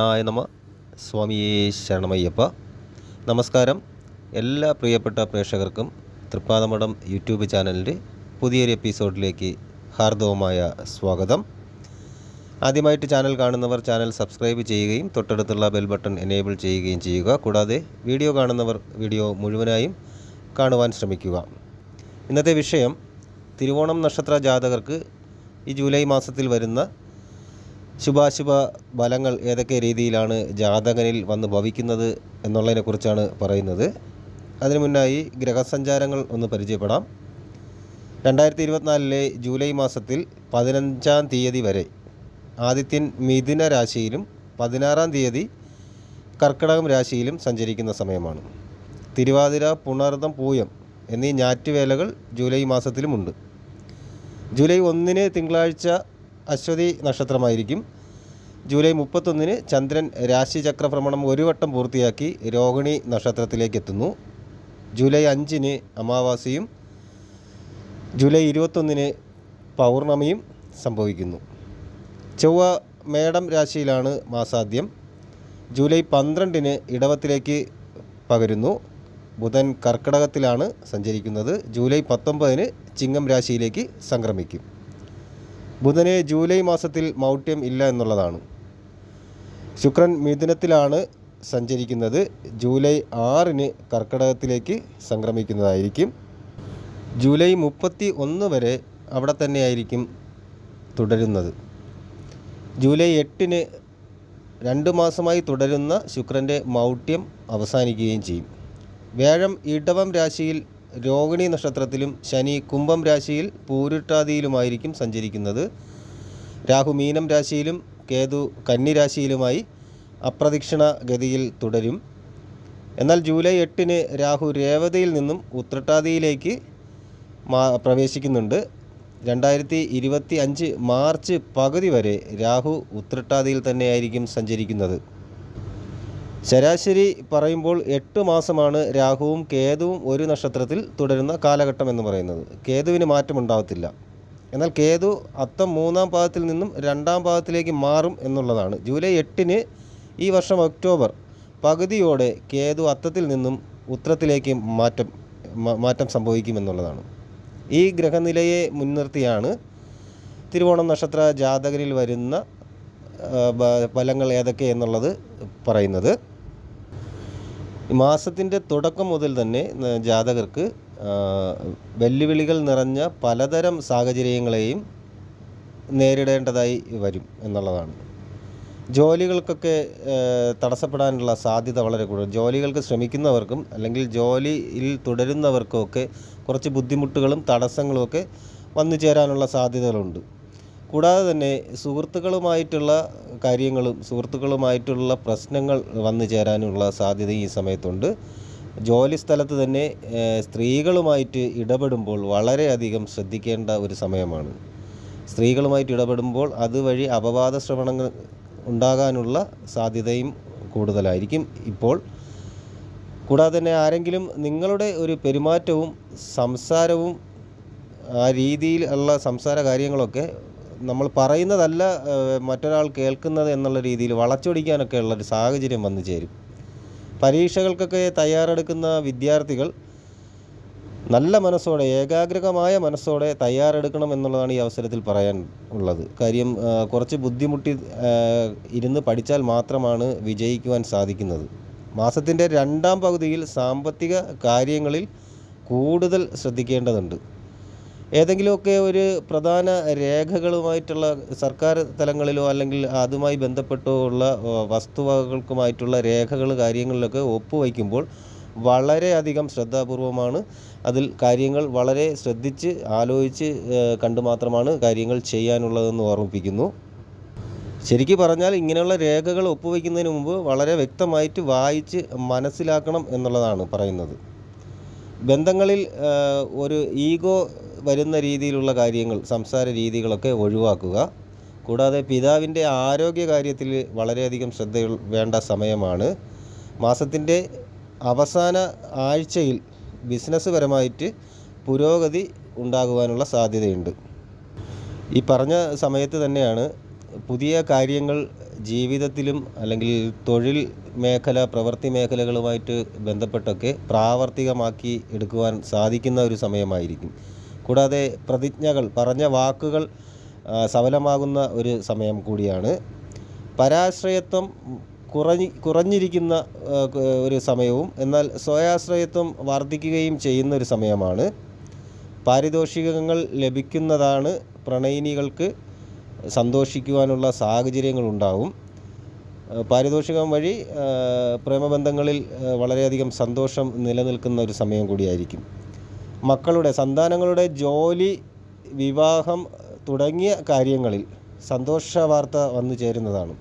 ശ്രീകൃഷ്ണായ നമ. സ്വാമിയേ ശരണമയ്യപ്പ. നമസ്കാരം. എല്ലാ പ്രിയപ്പെട്ട പ്രേക്ഷകർക്കും തൃപ്പാദമഠം യൂട്യൂബ് ചാനലിൻ്റെ പുതിയൊരു എപ്പിസോഡിലേക്ക് ഹാർദവമായ സ്വാഗതം. ആദ്യമായിട്ട് ചാനൽ കാണുന്നവർ ചാനൽ സബ്സ്ക്രൈബ് ചെയ്യുകയും തൊട്ടടുത്തുള്ള ബെൽ ബട്ടൺ എനേബിൾ ചെയ്യുകയും ചെയ്യുക. കൂടാതെ വീഡിയോ കാണുന്നവർ വീഡിയോ മുഴുവനായും കാണുവാൻ ശ്രമിക്കുക. ഇന്നത്തെ വിഷയം തിരുവോണം നക്ഷത്ര ജാതകർക്ക് ഈ ജൂലൈ മാസത്തിൽ വരുന്ന ശുഭാശുഭ ഫലങ്ങൾ ഏതൊക്കെ രീതിയിലാണ് ജാതകനിൽ വന്ന് ഭവിക്കുന്നത് എന്നുള്ളതിനെക്കുറിച്ചാണ് പറയുന്നത്. അതിനു മുന്നായി ഗ്രഹസഞ്ചാരങ്ങൾ ഒന്ന് പരിചയപ്പെടാം. 2024 ജൂലൈ മാസത്തിൽ 15-ാം തീയതി വരെ ആദിത്യൻ മിഥുന രാശിയിലും 16-ാം തീയതി കർക്കിടകം രാശിയിലും സഞ്ചരിക്കുന്ന സമയമാണ്. തിരുവാതിര, പുണർദം, പൂയം എന്നീ ഞാറ്റുവേലകൾ ജൂലൈ മാസത്തിലുമുണ്ട്. ജൂലൈ 1 തിങ്കളാഴ്ച അശ്വതി നക്ഷത്രമായിരിക്കും. ജൂലൈ 31 ചന്ദ്രൻ രാശിചക്രഭ്രമണം ഒരു വട്ടം പൂർത്തിയാക്കി രോഹിണി നക്ഷത്രത്തിലേക്ക് എത്തുന്നു. ജൂലൈ 5 അമാവാസിയും ജൂലൈ 21 പൗർണമിയും സംഭവിക്കുന്നു. ചൊവ്വ മേടം രാശിയിലാണ് മാസാദ്യം. ജൂലൈ 12 ഇടവത്തിലേക്ക് പകരുന്നു. ബുധൻ കർക്കിടകത്തിലാണ് സഞ്ചരിക്കുന്നത്. ജൂലൈ 19 ചിങ്ങം രാശിയിലേക്ക് സംക്രമിക്കും. ബുധന് ജൂലൈ മാസത്തിൽ മൗഢ്യം ഇല്ല എന്നുള്ളതാണ്. ശുക്രൻ മിഥുനത്തിലാണ് സഞ്ചരിക്കുന്നത്. ജൂലൈ 6 കർക്കിടകത്തിലേക്ക് സംക്രമിക്കുന്നതായിരിക്കും. ജൂലൈ 31 വരെ അവിടെ തന്നെയായിരിക്കും തുടരുന്നത്. ജൂലൈ 8 2 മാസമായി തുടരുന്ന ശുക്രൻ്റെ മൗഢ്യം അവസാനിക്കുകയും ചെയ്യും. വ്യാഴം ഇടവം രാശിയിൽ രോഹിണി നക്ഷത്രത്തിലും ശനി കുംഭം രാശിയിൽ പൂരുട്ടാതിയിലുമായിരിക്കും സഞ്ചരിക്കുന്നത്. രാഹു മീനം രാശിയിലും കേതു കന്നി രാശിയിലുമായി അപ്രദക്ഷിണ ഗതിയിൽ തുടരും. എന്നാൽ ജൂലൈ 8 രാഹു രേവതിയിൽ നിന്നും ഉത്രട്ടാതിയിലേക്ക് പ്രവേശിക്കുന്നുണ്ട്. 2025 മാർച്ച് പകുതി വരെ രാഹു ഉത്രട്ടാതിയിൽ തന്നെയായിരിക്കും സഞ്ചരിക്കുന്നത്. ശരാശരി പറയുമ്പോൾ 8 മാസമാണ് രാഹുവും കേതുവും ഒരു നക്ഷത്രത്തിൽ തുടരുന്ന കാലഘട്ടം എന്ന് പറയുന്നത്. കേതുവിന് മാറ്റമുണ്ടാകത്തില്ല. എന്നാൽ കേതു അത്തം 3-ാം പാദത്തിൽ നിന്നും 2-ാം പാദത്തിലേക്ക് മാറും എന്നുള്ളതാണ്. ജൂലൈ 8 ഈ വർഷം ഒക്ടോബർ പകുതിയോടെ കേതു അത്തത്തിൽ നിന്നും ഉത്രത്തിലേക്ക് മാറ്റം സംഭവിക്കുമെന്നുള്ളതാണ്. ഈ ഗ്രഹനിലയെ മുൻനിർത്തിയാണ് തിരുവോണം നക്ഷത്ര ജാതകരിൽ വരുന്ന ഫലങ്ങൾ ഏതൊക്കെ എന്നുള്ളത് പറയുന്നത്. മാസത്തിൻ്റെ തുടക്കം മുതൽ തന്നെ ജാതകർക്ക് വെല്ലുവിളികൾ നിറഞ്ഞ പലതരം സാഹചര്യങ്ങളെയും നേരിടേണ്ടതായി വരും എന്നുള്ളതാണ്. ജോലികൾക്കൊക്കെ തടസ്സപ്പെടാനുള്ള സാധ്യത വളരെ കൂടുതൽ. ജോലികൾക്ക് ശ്രമിക്കുന്നവർക്കും അല്ലെങ്കിൽ ജോലിയിൽ തുടരുന്നവർക്കുമൊക്കെ കുറച്ച് ബുദ്ധിമുട്ടുകളും തടസ്സങ്ങളുമൊക്കെ വന്നു ചേരാനുള്ള സാധ്യതകളുണ്ട്. കൂടാതെ തന്നെ സുഹൃത്തുക്കളുമായിട്ടുള്ള കാര്യങ്ങളും സുഹൃത്തുക്കളുമായിട്ടുള്ള പ്രശ്നങ്ങൾ വന്നു ചേരാനുള്ള സാധ്യത ഈ സമയത്തുണ്ട്. ജോലി സ്ഥലത്ത് തന്നെ സ്ത്രീകളുമായിട്ട് ഇടപെടുമ്പോൾ വളരെയധികം ശ്രദ്ധിക്കേണ്ട ഒരു സമയമാണ്. സ്ത്രീകളുമായിട്ട് ഇടപെടുമ്പോൾ അതുവഴി അപവാദ ശ്രവണങ്ങൾ ഉണ്ടാകാനുള്ള സാധ്യതയും കൂടുതലായിരിക്കും ഇപ്പോൾ. കൂടാതെ തന്നെ ആരെങ്കിലും നിങ്ങളുടെ ഒരു പെരുമാറ്റവും സംസാരവും ആ രീതിയിൽ ഉള്ള സംസാര കാര്യങ്ങളൊക്കെ നമ്മൾ പറയുന്നതല്ല മറ്റൊരാൾ കേൾക്കുന്നത് എന്നുള്ള രീതിയിൽ വളച്ചൊടിക്കാനൊക്കെ ഉള്ളൊരു സാഹചര്യം വന്നു ചേരും. പരീക്ഷകൾക്കൊക്കെ തയ്യാറെടുക്കുന്ന വിദ്യാർത്ഥികൾ നല്ല മനസ്സോടെ ഏകാഗ്രമായ മനസ്സോടെ തയ്യാറെടുക്കണം എന്നുള്ളതാണ് ഈ അവസരത്തിൽ പറയാൻ ഉള്ളത്. കാര്യം കുറച്ച് ബുദ്ധിമുട്ടി ഇരുന്ന് പഠിച്ചാൽ മാത്രമാണ് വിജയിക്കുവാൻ സാധിക്കുന്നത്. മാസത്തിൻ്റെ 2-ാം പകുതിയിൽ സാമ്പത്തിക കാര്യങ്ങളിൽ കൂടുതൽ ശ്രദ്ധിക്കേണ്ടതുണ്ട്. ഏതെങ്കിലുമൊക്കെ ഒരു പ്രധാന രേഖകളുമായിട്ടുള്ള സർക്കാർ തലങ്ങളിലോ അല്ലെങ്കിൽ അതുമായി ബന്ധപ്പെട്ടോ ഉള്ള വസ്തുവകകൾക്കുമായിട്ടുള്ള രേഖകൾ കാര്യങ്ങളിലൊക്കെ ഒപ്പുവയ്ക്കുമ്പോൾ വളരെയധികം ശ്രദ്ധാപൂർവമാണ്. അതിൽ കാര്യങ്ങൾ വളരെ ശ്രദ്ധിച്ച് ആലോചിച്ച് കണ്ടു മാത്രമാണ് കാര്യങ്ങൾ ചെയ്യാനുള്ളതെന്ന് ഓർമ്മിപ്പിക്കുന്നു. ശരിക്കും പറഞ്ഞാൽ ഇങ്ങനെയുള്ള രേഖകൾ ഒപ്പുവയ്ക്കുന്നതിന് മുമ്പ് വളരെ വ്യക്തമായിട്ട് വായിച്ച് മനസ്സിലാക്കണം എന്നുള്ളതാണ് പറയുന്നത്. ബന്ധങ്ങളിൽ ഒരു ഈഗോ വരുന്ന രീതിയിലുള്ള കാര്യങ്ങൾ സംസാര രീതികളൊക്കെ ഒഴിവാക്കുക. കൂടാതെ പിതാവിൻ്റെ ആരോഗ്യ കാര്യത്തിൽ വളരെയധികം ശ്രദ്ധ വേണ്ട സമയമാണ്. മാസത്തിൻ്റെ അവസാന ആഴ്ചയിൽ ബിസിനസ് പരമായിട്ട് പുരോഗതി ഉണ്ടാകുവാനുള്ള സാധ്യതയുണ്ട്. ഈ പറഞ്ഞ സമയത്ത് തന്നെയാണ് പുതിയ കാര്യങ്ങൾ ജീവിതത്തിലും അല്ലെങ്കിൽ തൊഴിൽ മേഖല, പ്രവൃത്തി മേഖലകളുമായിട്ട് ബന്ധപ്പെട്ടൊക്കെ പ്രാവർത്തികമാക്കി എടുക്കുവാൻ സാധിക്കുന്ന ഒരു സമയമായിരിക്കും. കൂടാതെ പ്രതിജ്ഞകൾ, പറഞ്ഞ വാക്കുകൾ സഫലമാകുന്ന ഒരു സമയം കൂടിയാണ്. പരാശ്രയത്വം കുറഞ്ഞിരിക്കുന്ന ഒരു സമയവും എന്നാൽ സ്വയാശ്രയത്വം വർദ്ധിക്കുകയും ചെയ്യുന്ന ഒരു സമയമാണ്. പാരിതോഷികങ്ങൾ ലഭിക്കുന്നതാണ് പ്രണയിനികൾക്ക് സന്തോഷിക്കുവാനുള്ള സാഹചര്യങ്ങളുണ്ടാവും. പാരിതോഷികം വഴി പ്രേമബന്ധങ്ങളിൽ വളരെയധികം സന്തോഷം നിലനിൽക്കുന്ന ഒരു സമയം കൂടിയായിരിക്കും. സന്താനങ്ങളുടെ ജോലി, വിവാഹം തുടങ്ങിയ കാര്യങ്ങളിൽ സന്തോഷ വാർത്ത വന്നു ചേരുന്നതാണ്.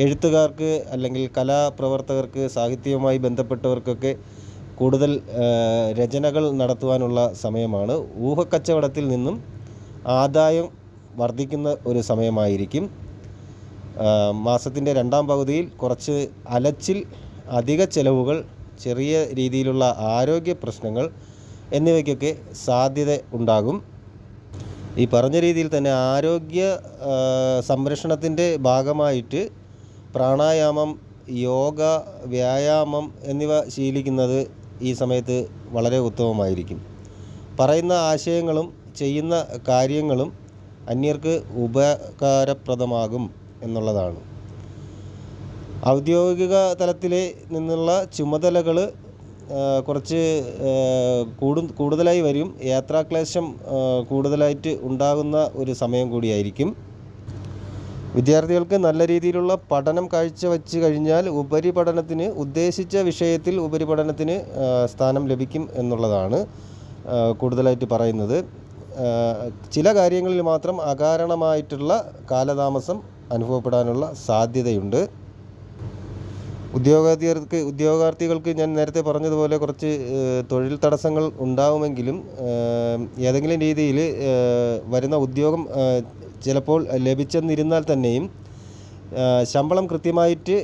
എഴുത്തുകാർക്ക് അല്ലെങ്കിൽ കലാപ്രവർത്തകർക്ക്, സാഹിത്യവുമായി ബന്ധപ്പെട്ടവർക്കൊക്കെ കൂടുതൽ രചനകൾ നടത്തുവാനുള്ള സമയമാണ്. ഊഹക്കച്ചവടത്തിൽ നിന്നും ആദായം വർദ്ധിക്കുന്ന ഒരു സമയമായിരിക്കും. മാസത്തിൻ്റെ രണ്ടാം പകുതിയിൽ കുറച്ച് അലച്ചിൽ, അധിക ചെലവുകൾ, ചെറിയ രീതിയിലുള്ള ആരോഗ്യ പ്രശ്നങ്ങൾ എന്നിവയ്ക്കൊക്കെ സാധ്യത ഉണ്ടാകും. ഈ പറഞ്ഞ രീതിയിൽ തന്നെ ആരോഗ്യ സംരക്ഷണത്തിൻ്റെ ഭാഗമായിട്ട് പ്രാണായാമം, യോഗ, വ്യായാമം എന്നിവ ശീലിക്കുന്നത് ഈ സമയത്ത് വളരെ ഉത്തമമായിരിക്കും. പറയുന്ന ആശയങ്ങളും ചെയ്യുന്ന കാര്യങ്ങളും അന്യർക്ക് ഉപകാരപ്രദമാകും എന്നുള്ളതാണ്. ഔദ്യോഗിക തലത്തിൽ നിന്നുള്ള ചുമതലകൾ കുറച്ച് കൂടുതലായി വരും. യാത്രാക്ലേശം കൂടുതലായിട്ട് ഉണ്ടാകുന്ന ഒരു സമയം കൂടിയായിരിക്കും. വിദ്യാർത്ഥികൾക്ക് നല്ല രീതിയിലുള്ള പഠനം കാഴ്ചവെച്ച് കഴിഞ്ഞാൽ ഉദ്ദേശിച്ച വിഷയത്തിൽ ഉപരിപഠനത്തിന് സ്ഥാനം ലഭിക്കും എന്നുള്ളതാണ് കൂടുതലായിട്ട് പറയുന്നത്. ചില കാര്യങ്ങളിൽ മാത്രം അകാരണമായിട്ടുള്ള കാലതാമസം അനുഭവപ്പെടാനുള്ള സാധ്യതയുണ്ട്. ഉദ്യോഗാർത്ഥികൾക്ക് ഞാൻ നേരത്തെ പറഞ്ഞതുപോലെ കുറച്ച് തൊഴിൽ തടസ്സങ്ങൾ ഉണ്ടാവുമെങ്കിലും ഏതെങ്കിലും രീതിയിൽ വരുന്ന ഉദ്യോഗം ചിലപ്പോൾ ലഭിച്ചെന്നിരുന്നാൽ തന്നെയും ശമ്പളം കൃത്യമായിട്ട്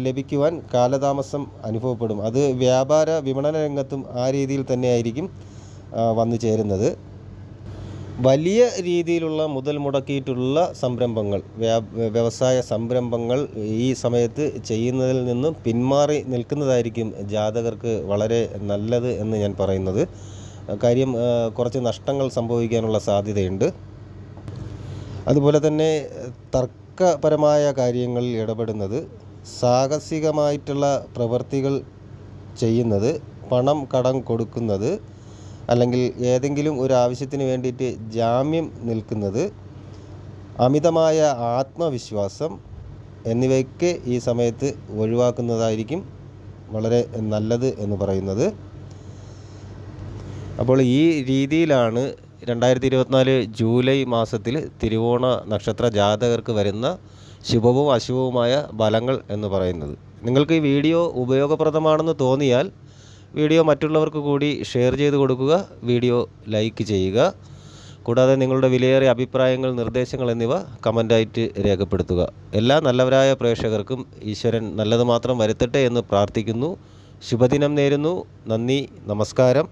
ലഭിക്കുവാൻ കാലതാമസം അനുഭവപ്പെടും. അത് വ്യാപാര വിപണന രംഗത്തും ആ രീതിയിൽ തന്നെയായിരിക്കും വന്നു ചേരുന്നത്. വലിയ രീതിയിലുള്ള മുതൽ മുടക്കിയിട്ടുള്ള സംരംഭങ്ങൾ, വ്യവസായ സംരംഭങ്ങൾ ഈ സമയത്ത് ചെയ്യുന്നതിൽ നിന്നും പിന്മാറി നിൽക്കുന്നതായിരിക്കും ജാതകർക്ക് വളരെ നല്ലത് എന്ന് ഞാൻ പറയുന്നത്. കാര്യം കുറച്ച് നഷ്ടങ്ങൾ സംഭവിക്കാനുള്ള സാധ്യതയുണ്ട്. അതുപോലെ തന്നെ തർക്കപരമായ കാര്യങ്ങളിൽ ഇടപെടുന്നത്, സാഹസികമായിട്ടുള്ള പ്രവൃത്തികൾ ചെയ്യുന്നത്, പണം കടം കൊടുക്കുന്നത്, അല്ലെങ്കിൽ ഏതെങ്കിലും ഒരു ആവശ്യത്തിന് വേണ്ടിയിട്ട് ജാമ്യം നിൽക്കുന്നത്, അമിതമായ ആത്മവിശ്വാസം എന്നിവയൊക്കെ ഈ സമയത്ത് ഒഴിവാക്കുന്നതായിരിക്കും വളരെ നല്ലത് എന്ന് പറയുന്നത്. അപ്പോൾ ഈ രീതിയിലാണ് 2024 ജൂലൈ മാസത്തിൽ തിരുവോണ നക്ഷത്ര ജാതകർക്ക് വരുന്ന ശുഭവും അശുഭവുമായ ഫലങ്ങൾ എന്ന് പറയുന്നത്. നിങ്ങൾക്ക് ഈ വീഡിയോ ഉപയോഗപ്രദമാണെന്ന് തോന്നിയാൽ വീഡിയോ മറ്റുള്ളവർക്ക് കൂടി ഷെയർ ചെയ്ത് കൊടുക്കുക, വീഡിയോ ലൈക്ക് ചെയ്യുക. കൂടാതെ നിങ്ങളുടെ വിലയേറിയ അഭിപ്രായങ്ങൾ, നിർദ്ദേശങ്ങൾ എന്നിവ കമൻ്റായിട്ട് രേഖപ്പെടുത്തുക. എല്ലാ നല്ലവരായ പ്രേക്ഷകർക്കും ഈശ്വരൻ നല്ലത് മാത്രം വരുത്തട്ടെ എന്ന് പ്രാർത്ഥിക്കുന്നു. ശുഭദിനം നേരുന്നു. നന്ദി, നമസ്കാരം.